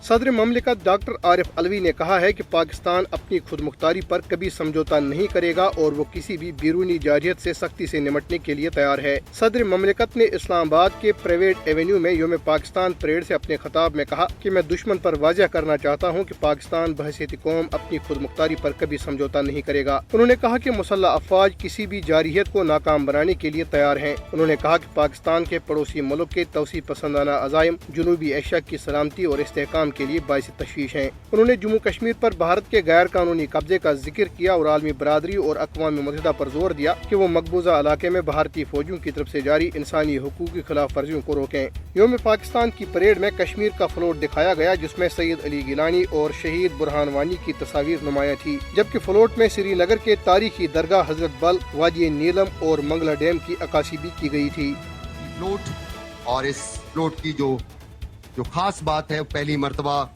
सदर ममलिकत डॉक्टर आरिफ अलवी ने कहा है कि पाकिस्तान अपनी खुद मुख्तारी पर कभी समझौता नहीं करेगा और वो किसी भी बैरूनी जारहियत से सख्ती से निमटने के लिए तैयार है। सदर ममलिकत ने इस्लामाबाद के प्राइवेट एवेन्यू में योम पाकिस्तान परेड से अपने खिताब में कहा कि मैं दुश्मन पर वाज़ह करना चाहता हूँ कि पाकिस्तान बहसीत कौम अपनी खुद मुख्तारी पर कभी समझौता नहीं करेगा। उन्होंने कहा कि मुसल्लह अफवाज किसी भी जारहियत को नाकाम बनाने के लिए तैयार हैं। उन्होंने कहा कि पाकिस्तान के पड़ोसी मुल्क के तवसी पसंदाना अज़ाइम जनूबी एशिया की सलामती और इस्तेहकाम के लिए बाइस तशवीश हैं। उन्होंने जम्मू कश्मीर पर भारत के गैर कानूनी कब्जे का जिक्र किया और आलमी बरादरी और अक़वाम मुत्तहिदा पर जोर दिया कि वो मकबूजा इलाके में भारतीय फौजियों की तरफ से जारी इंसानी हुकूक की खिलाफ वर्जियों को रोकें। योम पाकिस्तान की परेड में कश्मीर का फ्लोट दिखाया गया जिसमें सैयद अली गिलानी और शहीद बुरहान वानी की तस्वीर नुमाया थी, जबकि फ्लोट में श्रीनगर के तारीखी दरगाह हजरत बल, वादी नीलम और मंगला डैम की अक्कासी भी की गई थी। फ्लोट और इस फ्लोट की जो खास बात है, पहली मर्तबा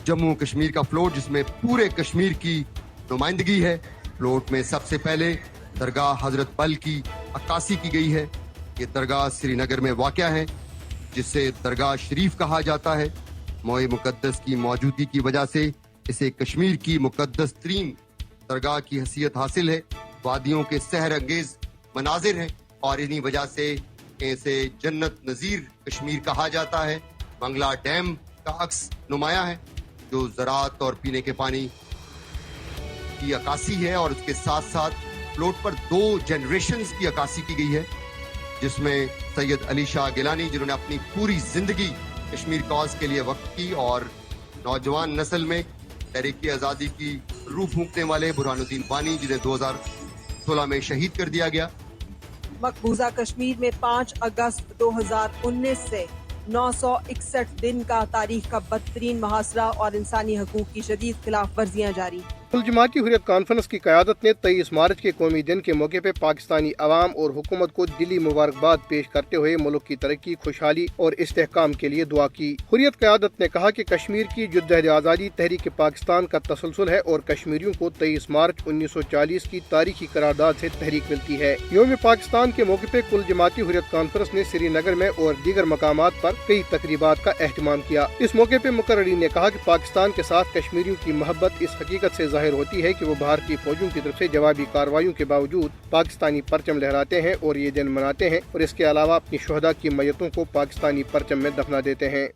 जम्मू कश्मीर का फ्लोट जिसमें पूरे कश्मीर की नुमाइंदगी है। फ्लोट में सबसे पहले दरगाह हजरत बल की अक्कासी की गई है। ये दरगाह श्रीनगर में वाक़या है जिसे दरगाह शरीफ कहा जाता है। मोए मुकद्दस की मौजूदगी की वजह से इसे कश्मीर की मुकद्दस तरीन दरगाह की हैसियत हासिल है। वादियों के सहर अंगेज मनाजिर हैं और इन्हीं वजह से इसे जन्नत नज़ीर कश्मीर कहा जाता है। मंगला डैम का अक्स नुमाया है जो ज़राअत और पीने के पानी की अक्कासी है और उसके साथ साथ फ्लोट पर 2 जनरेशन्स की अक्कासी की गई है जिसमें सैयद अली शाह गिलानी जिन्होंने अपनी पूरी जिंदगी कश्मीर कॉज के लिए वक्फ की और नौजवान नस्ल में तहरीक आज़ादी की रूह फूंकने वाले बुरहानुद्दीन वानी जिन्हें 2016 में शहीद कर दिया गया। मकबूजा कश्मीर में 5 अगस्त 2019 से 961 दिन का तारीख का बदतरीन मुहासरा और इंसानी हकूक की शदीद खिलाफ वर्जियाँ जारी। कुल जमाती हुर्रियत कॉन्फ्रेंस की क़यादत ने 23 मार्च के कौमी दिन के मौके पर पाकिस्तानी अवाम और हुकूमत को दिली मुबारकबाद पेश करते हुए मुल्क की तरक्की, खुशहाली और इस्तेहकाम के लिए दुआ की। हुर्रियत क़यादत ने कहा कि कश्मीर की जद्दोजहद आज़ादी तहरीक पाकिस्तान का तसलसल है और कश्मीरियों को 23 मार्च 1940 की तारीखी करारदाद से तहरीक मिलती है। योम पाकिस्तान के मौके पर कुल जमाती हुर्रियत कॉन्फ्रेंस ने श्रीनगर में और दीगर मकामात पर कई तकरीबात का एहतमाम किया। इस मौके पर मुकर्रिरीन ने कहा कि पाकिस्तान के साथ कश्मीरियों की मोहब्बत इस हकीकत से जाहिर होती है कि वो भारतीय फौजियों की तरफ से जवाबी कार्रवाइयों के बावजूद पाकिस्तानी परचम लहराते हैं और ये दिन मनाते हैं और इसके अलावा अपनी शुहदा की मैयतों को पाकिस्तानी परचम में दफना देते हैं।